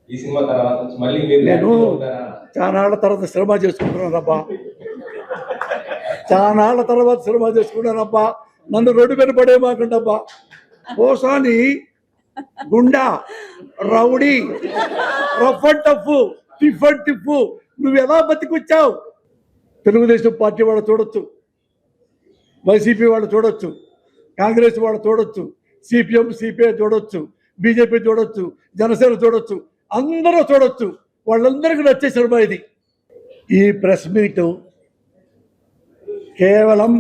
ఈ సినిమా తర్వాత నుంచి మళ్ళీ మీరు నేను యాక్టివ్గా ఉంటారా? చానాళ్ళ తర్వాత సినిమా చేసుకుంటున్నానబ్బా, చానాళ్ళ తర్వాత సినిమా చేసుకున్నానబ్బా. నన్ను రోడ్డు మీద పడేమాకండబ్బా. Posani goonda rowdy rough and tough tiff and tiff నువ్వు ఎలా బతికొచ్చావు? తెలుగుదేశం పార్టీ వాళ్ళు చూడొచ్చు, వైసీపీ వాళ్ళు చూడొచ్చు, కాంగ్రెస్ వాళ్ళు చూడొచ్చు, సిపిఎం సిపిఐ చూడొచ్చు, బీజేపీ చూడొచ్చు, జనసేన చూడొచ్చు, అందరూ చూడొచ్చు. వాళ్ళందరికీ నచ్చే సినిమా ఇది. ఈ ప్రెస్ మీట్ కేవలం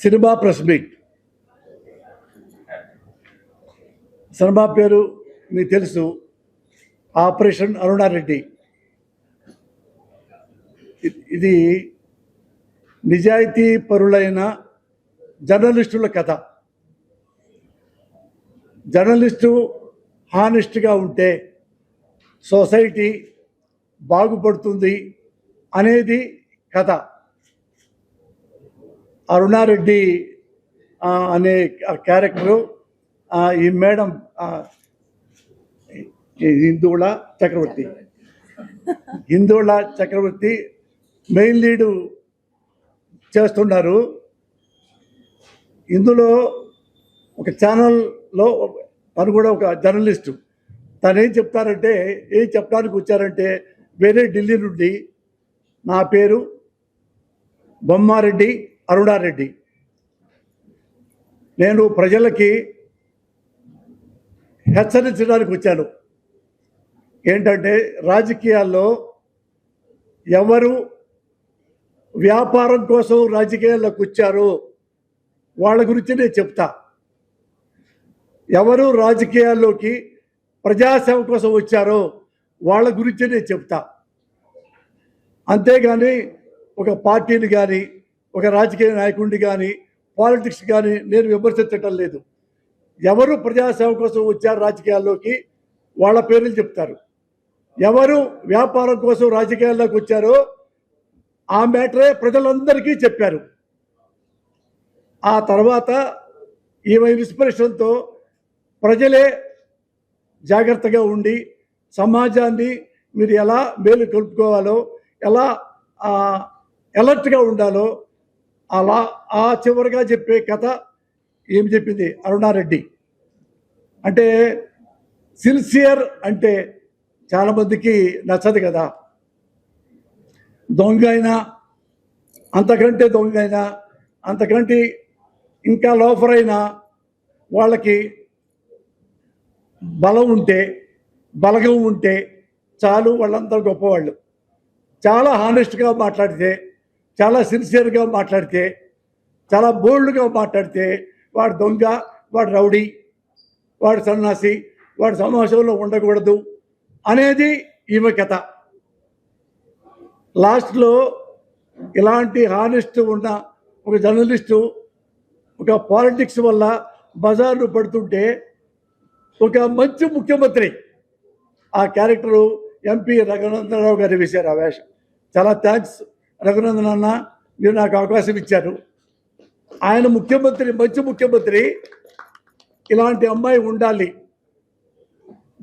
సినిమా ప్రెస్ మీట్. సినిమా పేరు మీకు తెలుసు, ఆపరేషన్ అరుణారెడ్డి. ఇది నిజాయితీ పరులైన జర్నలిస్టుల కథ. జర్నలిస్టు హానెస్ట్గా ఉంటే సొసైటీ బాగుపడుతుంది అనేది కథ. అరుణారెడ్డి అనే క్యారెక్టరు ఈ మేడం హిందువుల చక్రవర్తి మెయిన్ లీడు చేస్తున్నారు. ఇందులో ఒక ఛానల్లో తను కూడా ఒక జర్నలిస్టు. తను ఏం చెప్పడానికి వచ్చారంటే, వేరే ఢిల్లీ నుండి నా పేరు బొమ్మారెడ్డి అరుణారెడ్డి, నేను ప్రజలకి హెచ్చరించడానికి వచ్చాను. ఏంటంటే, రాజకీయాల్లో ఎవరు వ్యాపారం కోసం రాజకీయాల్లోకి వచ్చారో వాళ్ళ గురించి నేను చెప్తా. ఎవరు రాజకీయాల్లోకి ప్రజాసేవ కోసం వచ్చారో వాళ్ళ గురించి నేను చెప్తా. అంతేగాని ఒక పార్టీని కానీ, ఒక రాజకీయ నాయకుడిని కానీ, పాలిటిక్స్ కానీ నేను విమర్శించటం లేదు. ఎవరు ప్రజాసేవ కోసం వచ్చారు రాజకీయాల్లోకి వాళ్ళ పేర్లు చెప్తారు. ఎవరు వ్యాపారం కోసం రాజకీయాల్లోకి వచ్చారో ఆ మ్యాటరే ప్రజలందరికీ చెప్పారు. ఆ తర్వాత ఈమె ఇన్స్పిరేషన్తో ప్రజలే జాగ్రత్తగా ఉండి సమాజాన్ని మీరు ఎలా మేలు కలుపుకోవాలో, ఎలా అలర్ట్గా ఉండాలో అలా ఆ చివరిగా చెప్పే కథ ఏమి చెప్పింది అరుణారెడ్డి. అంటే సిన్సియర్ అంటే చాలామందికి నచ్చదు కదా. దొంగ అయినా, అంతకంటే దొంగ అయినా, అంతకంటే ఇంకా లోఫర్ అయినా వాళ్ళకి బలగం ఉంటే చాలు, వాళ్ళంతా గొప్పవాళ్ళు. చాలా హానెస్ట్గా మాట్లాడితే, చాలా సిన్సియర్గా మాట్లాడితే, చాలా బోల్డ్గా మాట్లాడితే వాడు దొంగ, వాడు రౌడీ, వాడు సన్నాసి, వాడు సమాజంలో ఉండకూడదు అనేది ఈమె కథ. లాస్ట్లో ఇలాంటి హానెస్ట్ ఉన్న ఒక జర్నలిస్టు ఒక పాలిటిక్స్ వల్ల బజార్ను పడుతుంటే ఒక మంచి ముఖ్యమంత్రి, ఆ క్యారెక్టరు ఎంపీ రఘునందనరావు గారు వేశారు ఆ వేషం. చాలా థ్యాంక్స్ రఘునందన్ అన్న, మీరు నాకు అవకాశం ఇచ్చారు. ఆయన ముఖ్యమంత్రి, మంచి ముఖ్యమంత్రి, ఇలాంటి అమ్మాయి ఉండాలి,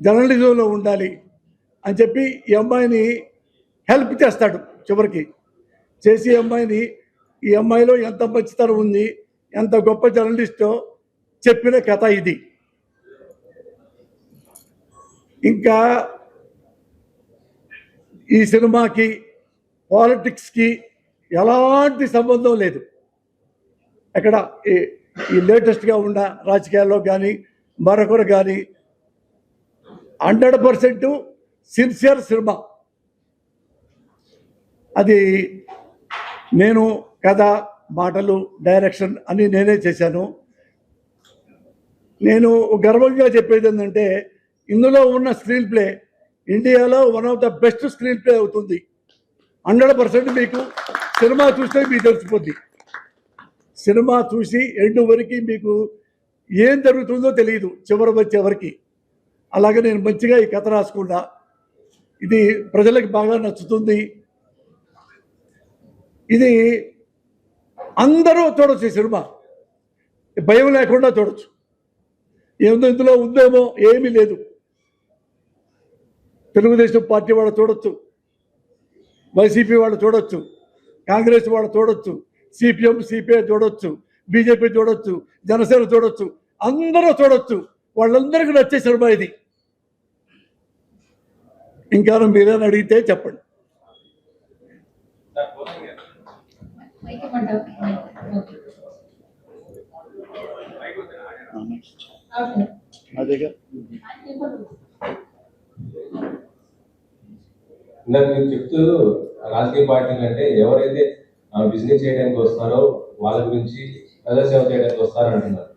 జర్నలిజంలో ఉండాలి అని చెప్పి ఈ అమ్మాయిని హెల్ప్ చేస్తాడు. చివరికి చేసి ఈ అమ్మాయిలో ఎంత మంచితనం ఉంది, ఎంత గొప్ప జర్నలిస్టో చెప్పిన కథ ఇది. ఇంకా ఈ సినిమాకి పాలిటిక్స్కి ఎలాంటి సంబంధం లేదు. ఎక్కడ ఈ లేటెస్ట్గా ఉన్న రాజకీయాల్లో కానీ మరొకరు కానీ 100% సిన్సియర్ సినిమా. అది నేను కథ, మాటలు, డైరెక్షన్ అన్నీ నేనే చేశాను. నేను గర్వంగా చెప్పేది ఏంటంటే, ఇందులో ఉన్న స్క్రీన్ ప్లే ఇండియాలో one of the best screen play అవుతుంది. 100% మీకు సినిమా చూస్తే మీకు తెలిసిపోద్ది. సినిమా చూసి ఎండు వరకు మీకు ఏం జరుగుతుందో తెలియదు చివరి వచ్చేవరకు. అలాగే నేను మంచిగా ఈ కథ రాసుకున్నా. ఇది ప్రజలకు బాగా నచ్చుతుంది. ఇది అందరూ చూడొచ్చు. ఈ సినిమా భయం లేకుండా చూడొచ్చు. ఏముందో ఇందులో ఉందేమో, ఏమీ లేదు. తెలుగుదేశం పార్టీ వాళ్ళు చూడొచ్చు, వైసీపీ వాళ్ళు చూడొచ్చు, కాంగ్రెస్ వాళ్ళు చూడొచ్చు, సిపిఎం సిపిఐ చూడొచ్చు, బీజేపీ చూడొచ్చు, జనసేన చూడొచ్చు, అందరూ చూడొచ్చు. వాళ్ళందరికీ నచ్చే సినిమా ఇది. ఇంకా మీరేని అడిగితే చెప్పండి. అదేగా మీరు చెప్తూ రాజకీయ పార్టీలు అంటే ఎవరైతే బిజినెస్ చేయడానికి వస్తారో వాళ్ళ గురించి ప్రజాసేవ చేయడానికి వస్తారో అంటున్నారు.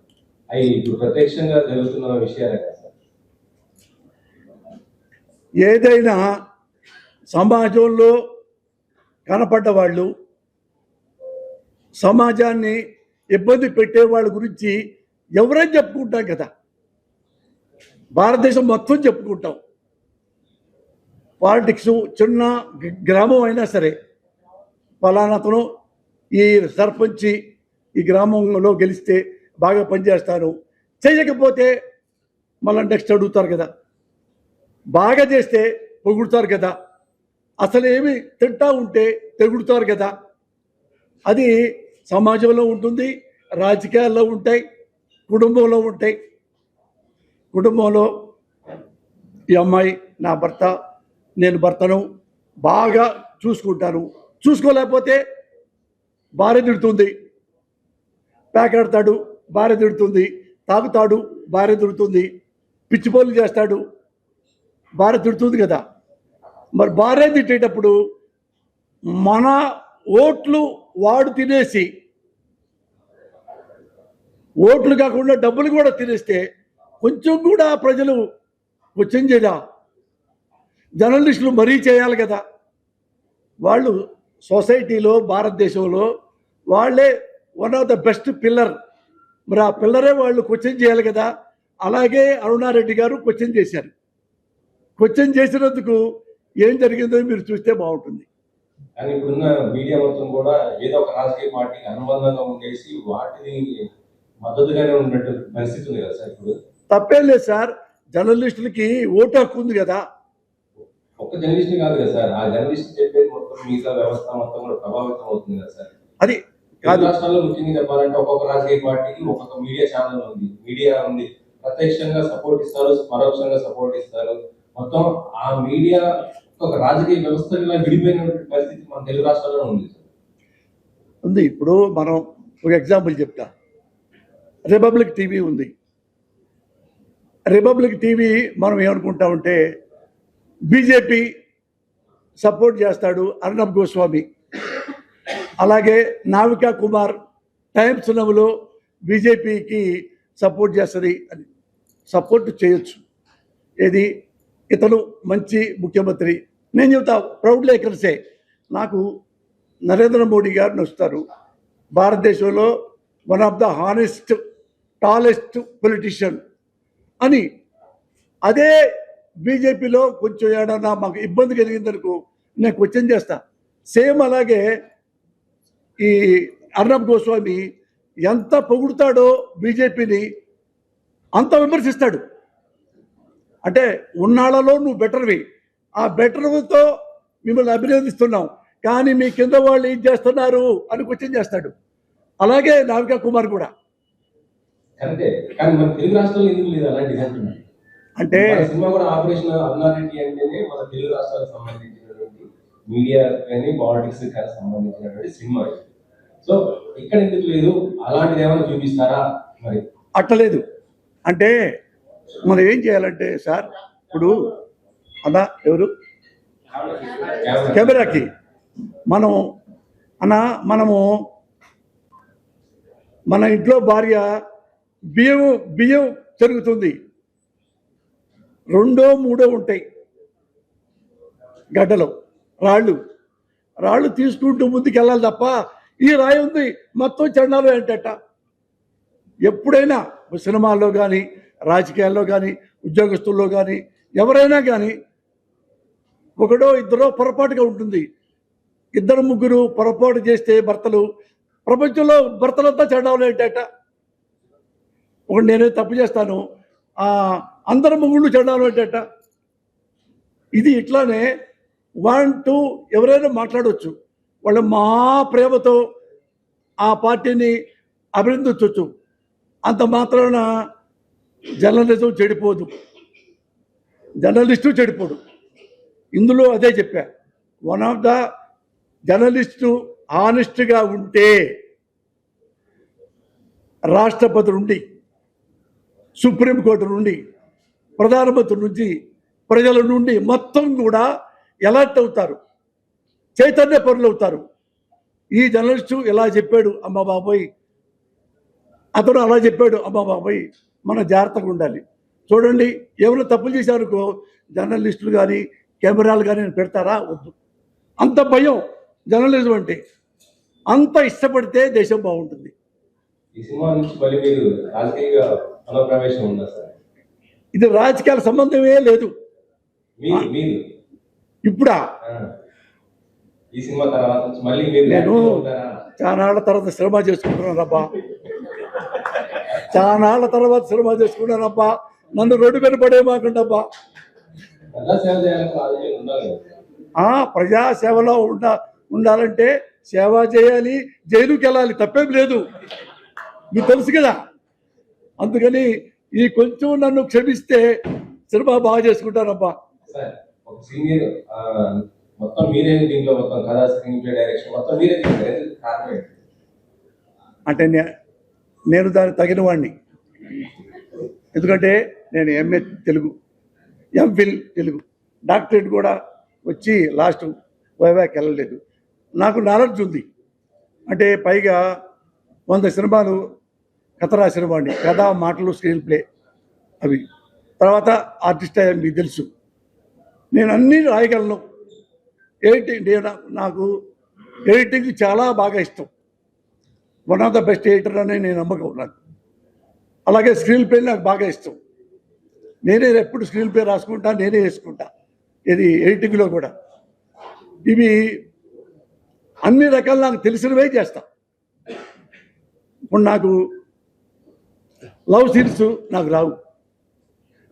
అవి ఇప్పుడు ప్రత్యక్షంగా జరుగుతున్న విషయాలే కదా సార్. ఏదైనా సమాజంలో కనపడ్డ వాళ్ళు, సమాజాన్ని ఇబ్బంది పెట్టే వాళ్ళ గురించి ఎవరైనా చెప్పుకుంటాం కదా. భారతదేశం మొత్తం చెప్పుకుంటాం. పాలిటిక్స్ చిన్న గ్రామం అయినా సరే, ఫలానాతను ఈ సర్పంచి ఈ గ్రామంలో గెలిస్తే బాగా పనిచేస్తాను, చేయకపోతే మళ్ళీ నెక్స్ట్ అడుగుతారు కదా. బాగా చేస్తే పొగుడుతారు కదా. అసలు ఏమి తింటా ఉంటే తెగుడుతారు కదా. అది సమాజంలో ఉంటుంది, రాజకీయాల్లో ఉంటాయి, కుటుంబంలో ఉంటాయి. కుటుంబంలో ఈ అమ్మాయి నా భర్త, నేను భర్తను బాగా చూసుకుంటాను, చూసుకోలేకపోతే భార్య తిడుతుంది, పేకాడతాడు భార్య తిడుతుంది, తాగుతాడు భార్య తిడుతుంది, పిచ్చి పనులు చేస్తాడు భార్య తిడుతుంది కదా. మరి భార్య తిట్టేటప్పుడు మన ఓట్లు వాడు తినేసి, ఓట్లు కాకుండా డబ్బులు కూడా తినేస్తే కొంచెం కూడా ప్రజలు క్వశ్చన్ చేయరా? జర్నలిస్టులు మరీ చేయాలి కదా. వాళ్ళు సొసైటీలో భారతదేశంలో వాళ్ళే one of the best pillar. మరి ఆ పిల్లరే వాళ్ళు క్వశ్చన్ చేయాలి కదా. అలాగే అరుణారెడ్డి గారు క్వశ్చన్ చేశారు. క్వశ్చన్ చేసినందుకు ఏం జరిగిందో మీరు చూస్తే బాగుంటుంది. కానీ ఇప్పుడున్న మీడియా మొత్తం కూడా ఏదో ఒక రాజకీయ పార్టీకి అనుబంధంగా ఉండేసి వాటిని మద్దతుగానే ఉన్నట్టు పరిస్థితి ఉంది కదా సార్. ఇప్పుడు తప్పేం లేదు సార్, జర్నలిస్టులకి ఓటు హక్కు ఉంది కదా. ఒక్క జర్నలిస్ట్ కాదు కదా సార్, ఆ జర్నలిస్ట్ చెప్పేది మొత్తం మిగతా వ్యవస్థ మొత్తం కూడా ప్రభావితం అవుతుంది కదా సార్. అది కాదు, రాష్ట్రాల్లో ముఖ్యంగా చెప్పాలంటే ఒక్కొక్క రాజకీయ పార్టీకి ఒక్కొక్క మీడియా ఛానల్ ఉంది, మీడియా ఉంది. ప్రత్యక్షంగా సపోర్ట్ ఇస్తారు, పరోక్షంగా సపోర్ట్ ఇస్తారు. మొత్తం ఆ మీడియా ఒక రాజకీయ వ్యవస్థగా విడిపోయిన పరిస్థితి మన తెలుగు రాష్ట్రాల్లో ఉంది. ఇప్పుడు మనం ఒక ఎగ్జాంపుల్ చెప్తా. రిపబ్లిక్ టీవీ ఉంది. రిపబ్లిక్ టీవీ మనం ఏమనుకుంటామంటే బీజేపీ సపోర్ట్ చేస్తాడు అర్ణబ్ గోస్వామి, అలాగే నావికా కుమార్ టైమ్స్ నవ్వులో బీజేపీకి సపోర్ట్ చేస్తుంది అని సపోర్ట్ చేయొచ్చు. ఏది ఇతను మంచి ముఖ్యమంత్రి. నేను చెబుతా ప్రౌడ్లీ ఎకర్సే, నాకు నరేంద్ర మోడీ గారు నచ్చుతారు. భారతదేశంలో one of the honest tallest politician అని. అదే బీజేపీలో కొంచెం ఏడన్నా మాకు ఇబ్బంది కలిగిందనుకో నేను క్వశ్చన్ చేస్తా. సేమ్ అలాగే ఈ అర్ణబ్ గోస్వామి ఎంత పొగుడుతాడో బీజేపీని అంత విమర్శిస్తాడు. అంటే ఉన్నాళ్లలో నువ్వు బెటర్వి, ఆ బెటర్తో మిమ్మల్ని అభినందిస్తున్నాం, కానీ మీ కింద వాళ్ళు ఏం చేస్తున్నారు అని క్వశ్చన్ చేస్తాడు. అలాగే నావికా కుమార్ కూడా. అంటే తెలుగు రాష్ట్రాల్లో ఎందుకు లేదు అలాంటి అంటే సినిమా కూడా ఆపరేషన్ అన్నారెడ్డి అంటేనే మన తెలుగు రాష్ట్రాలకు సంబంధించినటువంటి మీడియా కానీ పాలిటిక్స్ కానీ సంబంధించినటువంటి సినిమా. సో ఇక్కడ ఎందుకు లేదు? అలాంటిది ఏమైనా చూపిస్తారా? మరి అట్లలేదు అంటే మనం ఏం చేయాలంటే సార్, ఇప్పుడు అన్నా ఎవరు కెమెరాకి మనము మన ఇంట్లో భార్య బియ్యం జరుగుతుంది, 2 3 ఉంటాయి గడ్డలో రాళ్ళు తీసుకుంటూ ముందుకు వెళ్ళాలి తప్ప ఈ రాయి ఉంది మొత్తం చండాలు ఏంటట. ఎప్పుడైనా సినిమాల్లో కానీ రాజకీయాల్లో కానీ ఉద్యోగస్తుల్లో కానీ ఎవరైనా కానీ ఒకడో ఇద్దరో పొరపాటుగా ఉంటుంది. 2 3 పొరపాటు చేస్తే భర్తలు, ప్రపంచంలో భర్తలంతా చండాలు ఏంటట. ఒకటి నేనే తప్పు చేస్తాను, అందరు మొగుళ్ళు చండాలు ఏంటట. ఇది ఇట్లానే 1, 2 ఎవరైనా మాట్లాడవచ్చు. వాళ్ళు మా ప్రేమతో ఆ పార్టీని అభినందించవచ్చు. అంత మాత్రాన జర్నలిజం చెడిపోదు, జర్నలిస్టు చెడిపోడు. ఇందులో అదే చెప్పా. వన్ ఆఫ్ ద జర్నలిస్టు ఆనెస్ట్గా ఉంటే రాష్ట్రపతి నుండి, సుప్రీంకోర్టు నుండి, ప్రధానమంత్రి నుంచి, ప్రజల నుండి మొత్తం కూడా ఎలర్ట్ అవుతారు, చైతన్య పరులు అవుతారు. ఈ జర్నలిస్టు ఇలా చెప్పాడు అమ్మ బాబోయ్, అతను అలా చెప్పాడు అమ్మ బాబోయ్, మనం జాగ్రత్తగా ఉండాలి. చూడండి, ఎవరు తప్పులు చేశారనుకో జర్నలిస్టులు కానీ కెమెరాలు కానీ పెడతారా? వద్దు. అంత భయం జర్నలిజం అంటే. అంత ఇష్టపడితే దేశం బాగుంటుంది. ఈ సినిమా నుంచి మళ్ళీ మీరు రాజకీయ అనుప్రవేశం ఉందా సార్? ఇది రాజకీయాల సంబంధమే లేదు. మీరు మీరు ఇప్పుడా? ఈ సినిమా తర్వాత నుంచి మళ్ళీ మీరు నేను ఉంటారా? చానాళ్ళ తర్వాత సినిమా చేసుకుంటున్నానబ్బా, చానాళ్ళ తర్వాత సినిమా చేసుకుంటానబ్బా. నన్ను రోడ్డు మీద పడేమాకండబ్బా. ప్రజా సేవ చేయాలంటే రాజకీయం ఉండాలి కదా. ప్రజాసేవలో ఉండాలంటే సేవ చేయాలి, జైలుకి వెళ్ళాలి, తప్పేం లేదు, మీకు తెలుసు కదా. అందుకని ఈ కొంచెం నన్ను క్షమిస్తే సినిమా బాగా చేసుకుంటానబ్బా. సార్, ఒక సీనియర్ మొత్తం మీరే దీంట్లో మొత్తం కథ, స్క్రీన్ ప్లే, డైరెక్షన్ మొత్తం మీరే చేశారు. కారణం ఏంటి? అంటే నేను దానికి తగిన వాడిని. ఎందుకంటే నేను MA Telugu, MPhil Telugu, doctorate కూడా వచ్చి లాస్ట్ వైవాకి వెళ్ళలేదు. నాకు నాలెడ్జ్ ఉంది. అంటే పైగా 100 సినిమాలు కథ రాసిన వాడిని. కథ, మాటలు, స్క్రీన్ ప్లే అవి. తర్వాత ఆర్టిస్ట్ అయ్యాను, మీకు తెలుసు. నేను అన్నీ రాయగలను. ఎడిటింగ్ నాకు ఎడిటింగ్ చాలా బాగా ఇష్టం. One of the best editor అని నేను నమ్మకం నాకు. అలాగే స్క్రీన్ ప్లే నాకు బాగా ఇష్టం. నేనే ఎప్పుడు స్క్రీన్ ప్లే రాసుకుంటా, నేనే వేసుకుంటా. ఇది ఎడిటింగ్లో కూడా ఇవి అన్ని రకాలు నాకు తెలిసినవే చేస్తా. ఇప్పుడు నాకు లవ్ సీన్స్ నాకు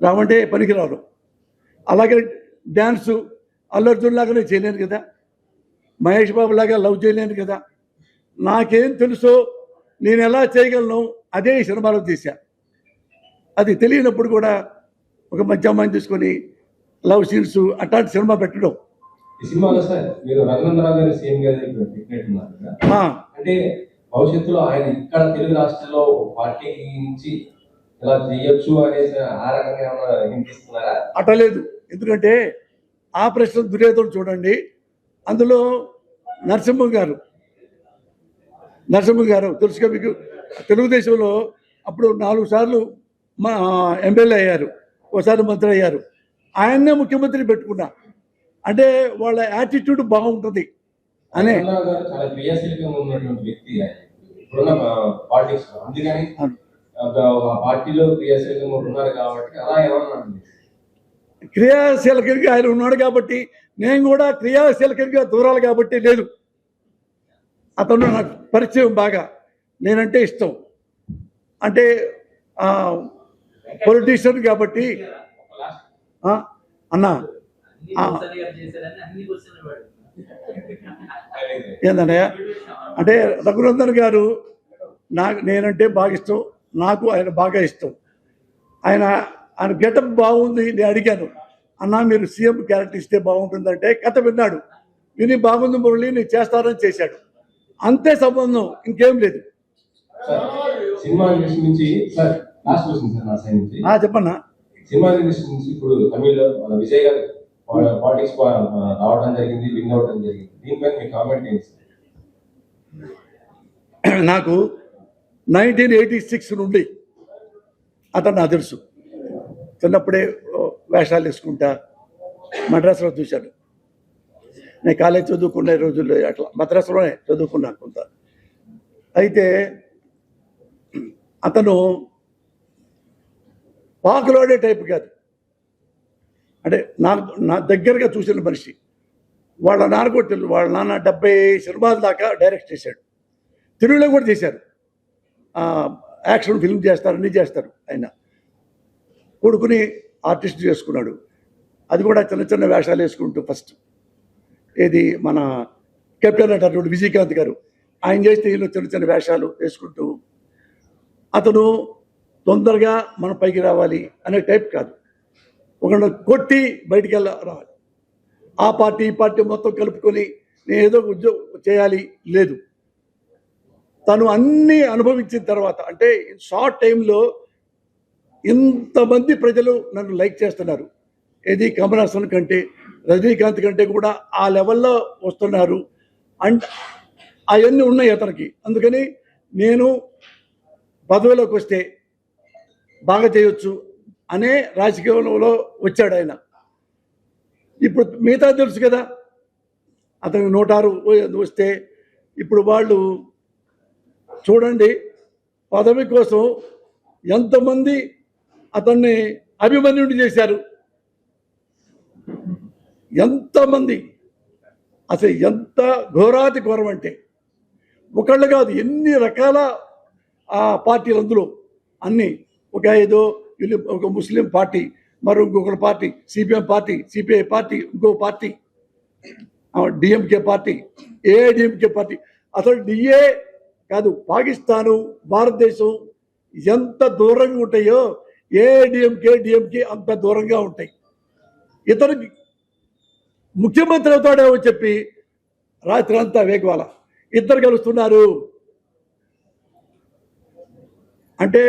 రావంటే పనికి రావు. అలాగే డ్యాన్సు అల్లు అర్జున్ లాగానే చేయలేను కదా, మహేష్ బాబు లాగా లవ్ చేయలేను కదా. నాకేం తెలుసో నేను ఎలా చేయగలను అదే ఈ సినిమాలో చేశా. అది తెలియనప్పుడు కూడా ఒక మంచి అమ్మాయిని తీసుకొని లవ్ సీన్స్ అట్లాంటి సినిమా పెట్టడం. ఈ సినిమాలో సార్ మీరు రఘునందరావు గారు సీఎం గారు పెట్టినట్టున్నారు కదా. అంటే భవిష్యత్తులో ఆయన ఇక్కడ తెలుగు రాష్ట్రాల్లో పార్టీ నుంచి ఇలా చేయొచ్చు అనేసి ఆ రకంగా ఏమైనా హింసిస్తున్నారా? అట్టలేదు. ఎందుకంటే ఆపరేషన్ దుర్యోధన చూడండి, అందులో నరసింహ గారు తెలుసుగా మీకు. తెలుగుదేశంలో అప్పుడు 4 సార్లు మా ఎమ్మెల్యే అయ్యారు, ఒకసారి మంత్రి అయ్యారు. ఆయన్నే ముఖ్యమంత్రి పెట్టుకున్నా. అంటే వాళ్ళ యాటిట్యూడ్ బాగుంటుంది అనే. రఘునందరావు గారు చాలా క్రియాశీలకంగా ఉన్నటువంటి వ్యక్తి ఇప్పుడున్న పాలిటిక్స్. అందుకని ఆ పార్టీలో క్రియాశీలకంగా ఉన్నారు కాబట్టి అలా ఏమన్నా క్రియాశీలకంగా ఆయన ఉన్నాడు కాబట్టి నేను కూడా క్రియాశీలకంగా దూరాలి కాబట్టి లేదు. అతను నాకు పరిచయం బాగా, నేనంటే ఇష్టం. అంటే పొలిటీషియన్ కాబట్టి అన్నా ఏందన్నయ్య అంటే రఘునందన్ గారు నేనంటే బాగా ఇష్టం. నాకు ఆయన బాగా ఇష్టం. ఆయన గెటప్ బాగుంది. నేను అడిగాను, అన్నా మీరు సీఎం క్యారెక్టర్ ఇస్తే బాగుంటుందంటే కథ విన్నాడు. విని బాగుంది మురళి నేను చేస్తానని చేశాడు. అంతే సంబంధం, ఇంకేం లేదు. సినిమా ఇండస్ట్రీ నుంచి సార్ లాస్ట్ క్వశ్చన్ సార్ నా సైడ్ నుంచి. చెప్పన్నా. సినిమా ఇండస్ట్రీ నుంచి ఇప్పుడు తమిళ్లో మన విజయ్ గారు పాలిటిక్స్ రావడం జరిగింది, విన్ అవడం జరిగింది. దీనిపైన మీ కామెంట్ ఏంటి సార్? నాకు 1986 నుండి అతను నాకు తెలుసు. చిన్నప్పుడే వేషాలు వేసుకుంటా మద్రాసులో చూశాను. నేను కాలేజ్ చదువుకునే రోజుల్లో అట్లా మద్రాసులోనే చదువుకున్నాను కొంత. అయితే అతను పాకులాడే టైప్ కాదు. అంటే నా దగ్గరగా చూసిన మనిషి. వాళ్ళ నాన్న కూడా తెలుసు. వాళ్ళ నాన్న 70 సినిమాల దాకా డైరెక్ట్ చేశాడు. తెలుగులో కూడా చేశారు. యాక్షన్ ఫిల్మ్ చేస్తారు, అన్నీ చేస్తారు. ఆయన కొడుకుని ఆర్టిస్ట్ చేసుకున్నాడు. అది కూడా చిన్న చిన్న వేషాలు వేసుకుంటూ ఫస్ట్ ఏది మన కెప్టెన్ అంటారు విజయకాంత్ గారు, ఆయన చేస్తే వీళ్ళు చిన్న చిన్న వేషాలు వేసుకుంటూ అతను తొందరగా మన పైకి రావాలి అనే టైప్ కాదు. ఒకళ్ళు కొట్టి బయటికి రావాలి, ఆ పార్టీ ఈ పార్టీ మొత్తం కలుపుకొని నేను ఏదో ఉద్యోగం చేయాలి లేదు. తను అన్నీ అనుభవించిన తర్వాత అంటే షార్ట్ టైంలో ఇంతమంది ప్రజలు నన్ను లైక్ చేస్తున్నారు, ఏది కమల్ హాసన్ కంటే రజనీకాంత్ కంటే కూడా ఆ లెవెల్లో వస్తున్నారు అండ్ అవన్నీ ఉన్నాయి అతనికి. అందుకని నేను పదవిలోకి వస్తే బాగా చేయొచ్చు అనే రాజకీయంలో వచ్చాడు ఆయన. ఇప్పుడు మిగతా తెలుసు కదా, అతనికి 106 వస్తే ఇప్పుడు వాళ్ళు చూడండి పదవి కోసం ఎంతమంది అతన్ని అభిమన్యుడిని చేశారు, ఎంతమంది అసలు ఎంత ఘోరాతి ఘోరం అంటే ఒకళ్ళు కాదు ఎన్ని రకాల ఆ పార్టీలు అందులో అన్నీ ఒక ఏదో ఒక ముస్లిం పార్టీ, మరో ఇంకొక party CPM party, CPI party, ఇంకో party DMK party, AIADMK party. అసలు డిఏ కాదు పాకిస్తాను భారతదేశం ఎంత దూరంగా ఉంటాయో ఏఐడిఎంకే డిఎంకే అంత దూరంగా ఉంటాయి. ఇతనికి ముఖ్యమంత్రి అవుతాడేమో చెప్పి రాత్రి అంతా వేగవాల ఇద్దరు కలుస్తున్నారు అంటే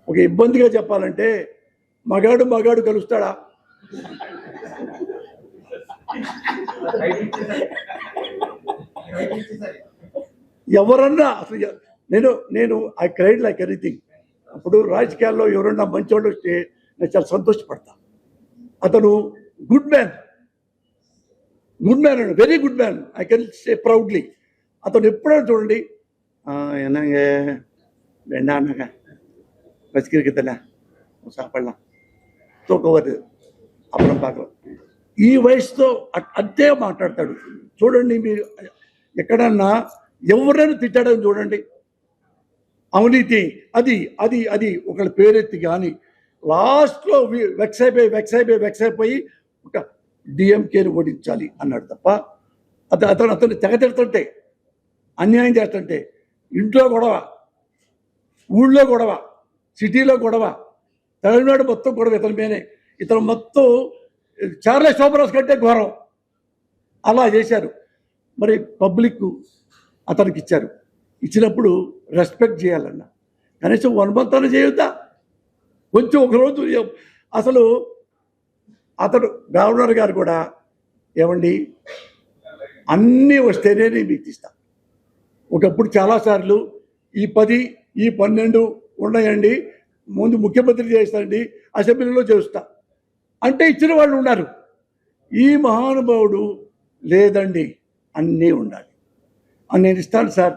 ఒక ఇబ్బందిగా చెప్పాలంటే మగాడు కలుస్తాడా? ఎవరన్నా అసలు నేను ఐ క్రైడ్ లైక్ ఎనీథింగ్. అప్పుడు రాజకీయాల్లో ఎవరన్నా మంచోళ్ళు వస్తే నేను చాలా సంతోషపడతా. అతను గుడ్ మ్యాన్ అండి, very good man, I can say proudly. అతను ఎప్పుడైనా చూడండి என்னங்க வேண்டாம்னாங்க வச்சுக்கிறதுல சாப்பிடலாம் తూకం వద్దు అప్పుడు పాకం ఈ వయసుతో అంతే మాట్లాడతాడు. చూడండి మీరు ఎక్కడన్నా ఎవరైనా తిట్టాడని చూడండి, అవినీతి అది అది అది ఒకళ్ళ పేరెత్తి కానీ లాస్ట్లో వెక్స్ అయిపోయి ఒక డిఎంకేని ఓడించాలి అన్నాడు తప్ప అతను తెగ తిడుతుంటే అన్యాయం చేస్తుంటే ఇంట్లో గొడవ, ఊళ్ళో గొడవ, సిటీలో గొడవ, తమిళనాడు మొత్తం గొడవ ఇతని మీదే. ఇతను మొత్తం చార్లెస్ శోభరాజ్ కంటే ఘోరం అలా చేశారు. మరి పబ్లిక్ అతనికి ఇచ్చారు, ఇచ్చినప్పుడు రెస్పెక్ట్ చేయాలన్నా కనీసం 1 month అన్న చేయొద్దా? కొంచెం ఒకరోజు అసలు అతడు గవర్నర్ గారు కూడా ఏమండి అన్నీ వస్తేనే నేను మీకు ఇస్తా. ఒకప్పుడు చాలాసార్లు ఈ 10 ఈ 12 ఉన్నాయండి, ముందు ముఖ్యమంత్రి చేస్తానండి, అసెంబ్లీలో చేస్తా అంటే ఇచ్చిన వాళ్ళు ఉన్నారు. ఈ మహానుభావుడు లేదండి అన్నీ ఉండాలి అని నేను ఇస్తాను సార్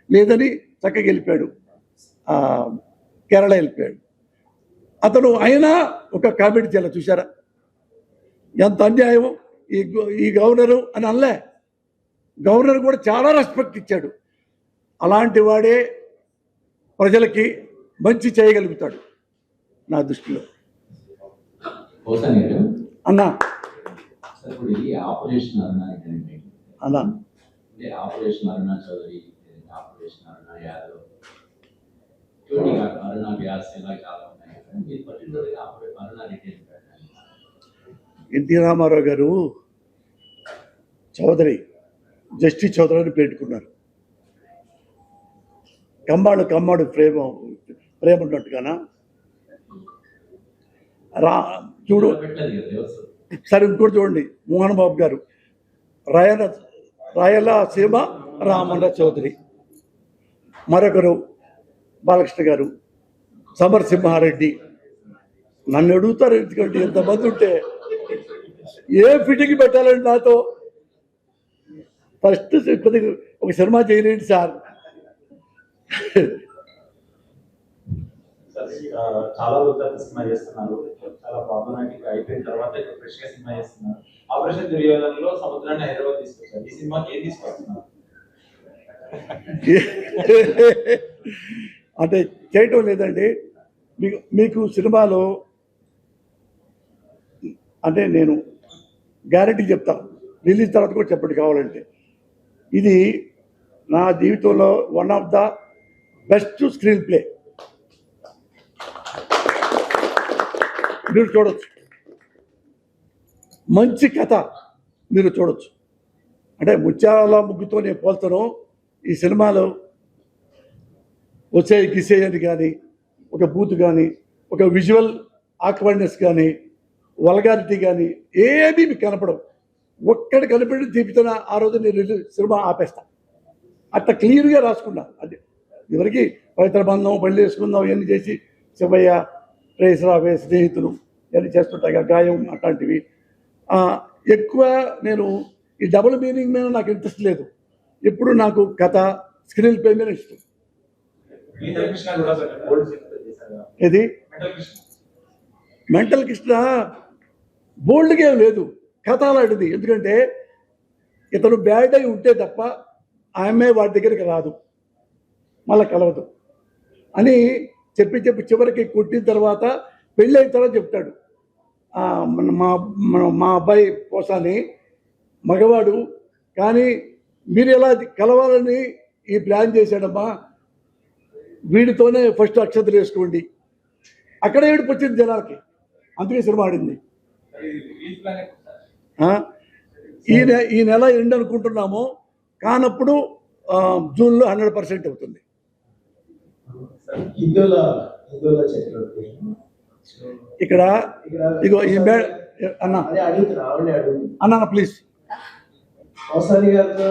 లేదని చక్కగా వెళ్ళిపోయాడు, కేరళ వెళ్ళిపోయాడు. అతను అయినా ఒక కామెంట్ చేయాలి, చూసారా ఎంత అన్యాయం ఈ గవర్నరు అని అనలే. గవర్నర్ కూడా చాలా రెస్పెక్ట్ ఇచ్చాడు. అలాంటి వాడే ప్రజలకి మంచి చేయగలుగుతాడు నా దృష్టిలో. అన్నా ఆపరేషన్ అన్నా ఆపరేషన్ అరుణా చౌదరి, ఆపరేషన్ అరుణా యాదవ్, అరుణా వ్యాస్ ఇలా చాలా ఉన్నాయి. పర్టికులర్గా అరుణా రిటైన్ ఎన్టీ రామారావు గారు చౌదరి జస్టిస్ చౌదరి అని పెట్టుకున్నారు. కమ్మాడు ప్రేమ ఉన్నట్టుగానా చూడు. సరే ఇంకోటి చూడండి, మోహన్ బాబు గారు రాయలసీమ రామన్న చౌదరి, మరొకరు బాలకృష్ణ గారు, సమరసింహారెడ్డి. నన్ను అడుగుతారు ఎందుకంటే ఎంతమంది ఉంటే ఏ ఫిట్టింగ్ పెట్టాలండి నాతో? ఫస్ట్ కొద్దిగా ఒక సినిమా చేయలేండి సార్. చాలా రోజులు సినిమా చేస్తున్నారు, చాలా ప్రాబ్లమాటిక్ అయిపోయిన తర్వాత ఇప్పుడు ఫ్రెష్ గా సినిమా చేస్తున్నారు. ఆపరేషన్ దుర్యోధనలో సముద్రాన్ని హైదరాబాద్ తీసుకొచ్చారు. ఈ సినిమాకి ఏం తీసుకొస్తున్నారు? అంటే చేయటం లేదండి. మీకు సినిమాలో అంటే నేను గ్యారెంటీ చెప్తా, రిలీజ్ తర్వాత కూడా చెప్పండి కావాలంటే, ఇది నా జీవితంలో one of the best screen play. మీరు చూడొచ్చు, మంచి కథ మీరు చూడొచ్చు. అంటే ముత్యాల ముగ్గుతో నేను పోల్తాను. ఈ సినిమాలో వచ్చే గిసేయని కానీ, ఒక బూత్ కానీ, ఒక విజువల్ ఆక్వర్డ్నెస్ కానీ, వల్గారిటీ కానీ ఏమీ మీకు కనపడవు. ఒక్కడి కనిపెట్టి తీపితేన ఆ రోజు నేను సినిమా ఆపేస్తా. అట్లా క్లియర్గా రాసుకున్నా. అది ఎవరికి పవిత్ర బంధం, పెళ్లి చేసుకుందాం ఇవన్నీ చేసి శివయ్య, ప్రేసరావే, స్నేహితులు ఇవన్నీ చేస్తుంటాయి, గాయం అట్లాంటివి. ఎక్కువ నేను ఈ డబుల్ మీనింగ్ మీద నాకు ఇంట్రెస్ట్ లేదు. ఎప్పుడు నాకు కథ, స్క్రీన్ ప్లే మీద ఇష్టం. మెంటల్ కృష్ణ కూడా బోల్డ్ చేశారు కదా. ఇది మెంటల్ కృష్ణ మెంటల్ కృష్ణ బోల్డ్గా ఏం లేదు, కథ అలాంటిది. ఎందుకంటే ఇతను బ్యాడ్ అయి ఉంటే తప్ప ఆమె వాడి దగ్గరికి రాదు, మళ్ళీ కలవదు అని చెప్పి చివరికి కొట్టిన తర్వాత పెళ్ళి అయిన తర్వాత చెప్తాడు, మా అబ్బాయి పోసాని మగవాడు కానీ మీరు ఎలా కలవాలని ఈ ప్లాన్ చేశాడమ్మా, వీడితోనే ఫస్ట్ అక్షతలు వేసుకోండి. అక్కడ ఏడుపు వచ్చింది జనాలకి, అందుకే సినిమా ఆడింది. ఈ నెల ఎండ్ అనుకుంటున్నాము, కానప్పుడు జూన్లో 100% అవుతుంది. హిందువుల చక్రవర్తి ఇక్కడ ఇగో ఈ అన్న అదే అడుగుతున్నా, ఆవిడే అడుగుతున్నా. అన్న ప్లీజ్. పోసాని గారితో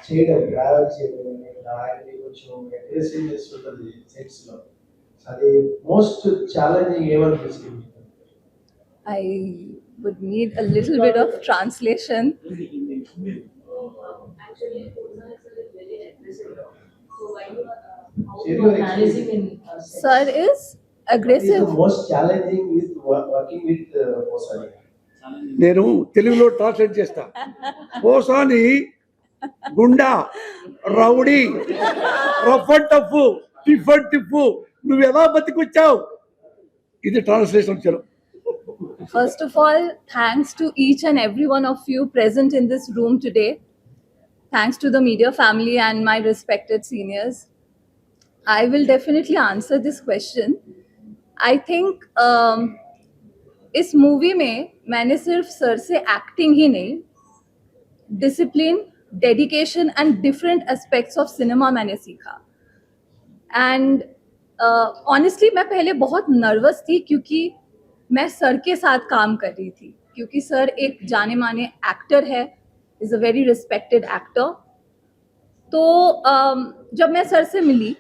చేయడం, ట్రావెల్ చేయడం, ఆయన్ని కొంచెం అగ్రెసివ్ చేస్తుంటుంది సెట్స్ లో. అది మోస్ట్ ఛాలెంజింగ్ ఏమనిపిస్తుంది? I would need a little bit of translation. Actually, Pooja is very aggressive. So why you are Share how your you are managing in Sir is aggressive. Most challenging with working with Posani. నేను తెలుగులో translate చేస్తా. Posani goonda, rowdy, rough and tough, tiff and tiff, నువ్వు ఎలా బతికొచ్చావు, ఇది translation వచ్చారు. First of all, thanks to each and every one of you present in this room today. Thanks to the media family and my respected seniors. I will definitely answer this question. I think इस movie में मैंने सिर्फ sir से acting ही नहीं, discipline, dedication and different aspects of cinema मैंने सीखा. And honestly मैं पहले बहुत नर्वस थी क्योंकि मैं सर के साथ काम कर रही थी, क्योंकि सर एक जाने माने एक्टर है, is a very respected actor. तो जब मैं सर से मिली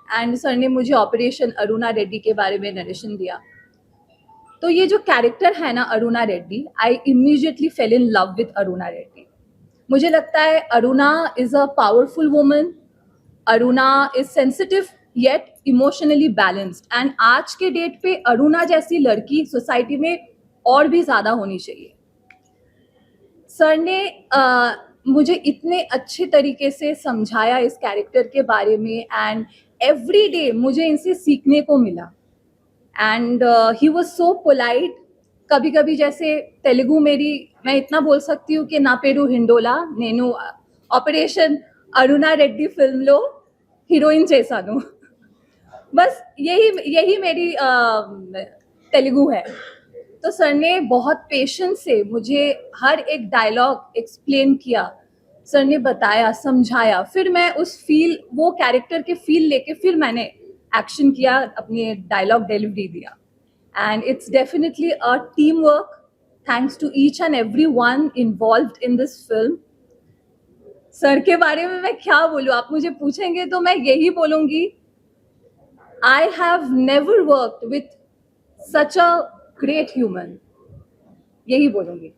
एंड सर ने मुझे ऑपरेशन अरुणा रेड्डी के बारे में नरेशन दिया, तो ये जो कैरेक्टर है ना Aruna Reddy, I immediately fail in love with Aruna Reddy. मुझे लगता है Aruna is a powerful woman, Aruna is sensitive yet emotionally balanced, and आज के डेट पे अरुणा जैसी लड़की सोसाइटी में और भी ज़्यादा होनी चाहिए. सर ने मुझे इतने अच्छे तरीके से समझाया इस कैरेक्टर के बारे में, एंड एवरी डे मुझे इनसे सीखने को मिला. And he was so polite. कभी कभी जैसे तेलुगु मेरी, मैं इतना बोल सकती हूँ कि ना पेरू हिंडोला नेनु ऑपरेशन अरुणा रेड्डी फिल्म लो हीरोइन చేశాను. बस यही मेरी तेलुगु है. तो सर ने बहुत पेशेंस से मुझे हर एक डायलॉग एक्सप्लेन किया, सर ने बताया, समझाया, फिर मैं उस वो कैरेक्टर के फील लेके फिर मैंने एक्शन किया, अपने डायलॉग डिलीवरी दिया. And it's definitely a team work. Thanks to each and every one involved in this film. Sir के बारे में मैं क्या बोलूँ, आप मुझे पूछेंगे तो मैं यही बोलूँगी, I have never worked with such a great human. यही बोलूँगी.